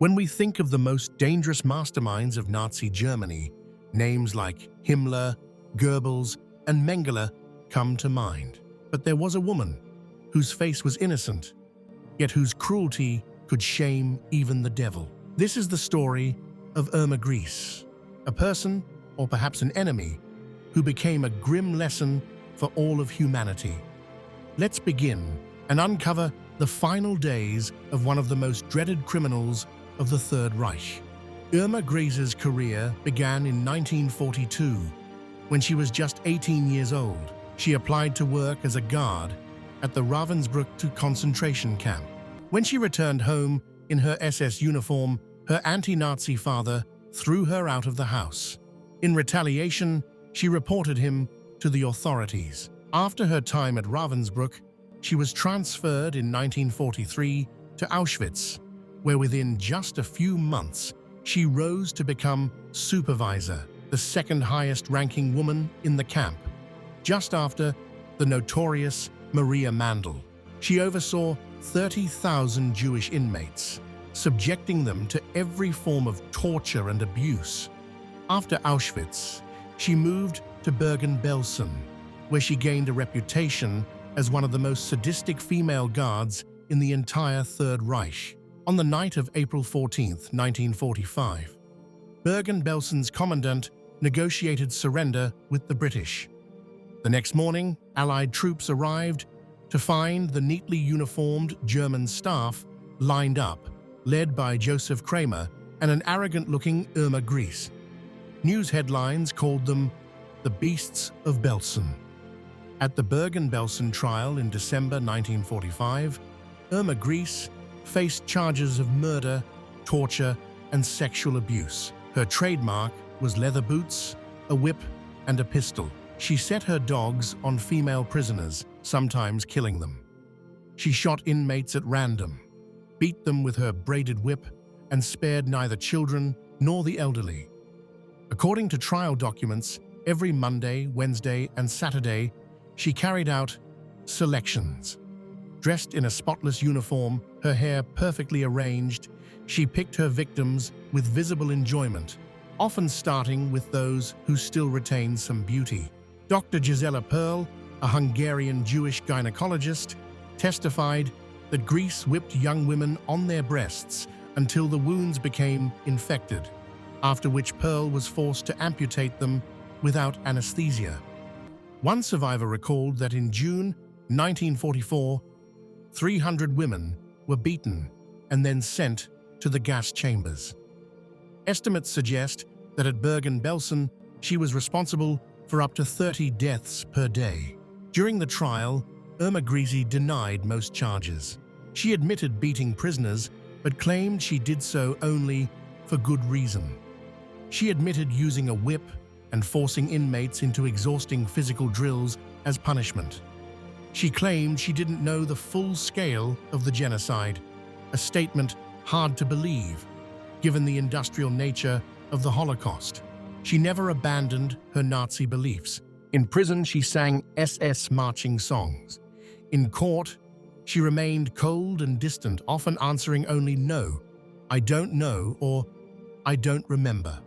When we think of the most dangerous masterminds of Nazi Germany, names like Himmler, Goebbels, and Mengele come to mind. But there was a woman whose face was innocent, yet whose cruelty could shame even the devil. This is the story of Irma Gries, a person, or perhaps an enemy, who became a grim lesson for all of humanity. Let's begin and uncover the final days of one of the most dreaded criminals of the Third Reich. Irma Gries's career began in 1942, when she was just 18 years old. She applied to work as a guard at the WW2 concentration camp. When she returned home in her SS uniform, her anti-Nazi father threw her out of the house. In retaliation, she reported him to the authorities. After her time at Ravensbrück, she was transferred in 1943 to Auschwitz, where within just a few months, she rose to become supervisor, the second highest ranking woman in the camp, just after the notorious Maria Mandl. She oversaw 30,000 Jewish inmates, subjecting them to every form of torture and abuse. After Auschwitz, she moved to Bergen-Belsen, where she gained a reputation as one of the most sadistic female guards in the entire Third Reich. On the night of April 14, 1945, Bergen-Belsen's commandant negotiated surrender with the British. The next morning, Allied troops arrived to find the neatly uniformed German staff lined up, led by Joseph Kramer and an arrogant-looking Irma Gries. News headlines called them the Beasts of Belsen. At the Bergen-Belsen trial in December 1945, Irma Gries faced charges of murder, torture, and sexual abuse. Her trademark was leather boots, a whip, and a pistol. She set her dogs on female prisoners, sometimes killing them. She shot inmates at random, beat them with her braided whip, and spared neither children nor the elderly. According to trial documents, every Monday, Wednesday, and Saturday, she carried out selections. Dressed in a spotless uniform, her hair perfectly arranged, she picked her victims with visible enjoyment, often starting with those who still retained some beauty. Dr. Gisela Perl, a Hungarian Jewish gynecologist, testified that Gries whipped young women on their breasts until the wounds became infected, after which Perl was forced to amputate them without anesthesia. One survivor recalled that in June 1944, 300 women were beaten and then sent to the gas chambers. Estimates suggest that at Bergen-Belsen, she was responsible for up to 30 deaths per day. During the trial, Irma Gries denied most charges. She admitted beating prisoners, but claimed she did so only for good reason. She admitted using a whip and forcing inmates into exhausting physical drills as punishment. She claimed she didn't know the full scale of the genocide, a statement hard to believe, given the industrial nature of the Holocaust. She never abandoned her Nazi beliefs. In prison, she sang SS marching songs. In court, she remained cold and distant, often answering only "no, I don't know," or "I don't remember."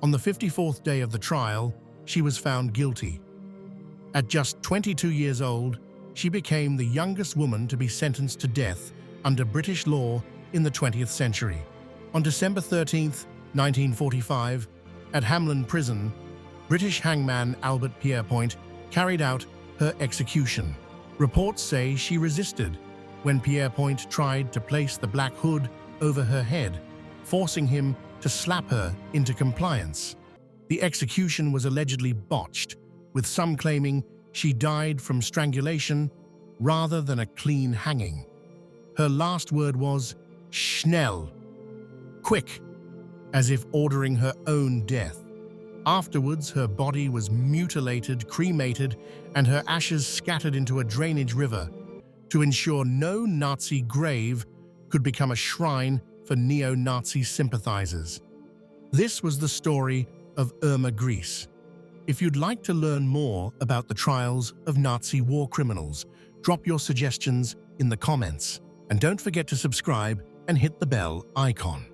On the 54th day of the trial, she was found guilty. At just 22 years old, she became the youngest woman to be sentenced to death under British law in the 20th century. On December 13, 1945, at Hamlin Prison, British hangman Albert Pierrepoint carried out her execution. Reports say she resisted when Pierrepoint tried to place the black hood over her head, forcing him to slap her into compliance. The execution was allegedly botched, with some claiming she died from strangulation rather than a clean hanging. Her last word was "schnell," quick, as if ordering her own death. Afterwards, her body was mutilated, cremated, and her ashes scattered into a drainage river to ensure no Nazi grave could become a shrine for neo-Nazi sympathizers. This was the story of Irma Gries. If you'd like to learn more about the trials of Nazi war criminals, drop your suggestions in the comments. And don't forget to subscribe and hit the bell icon.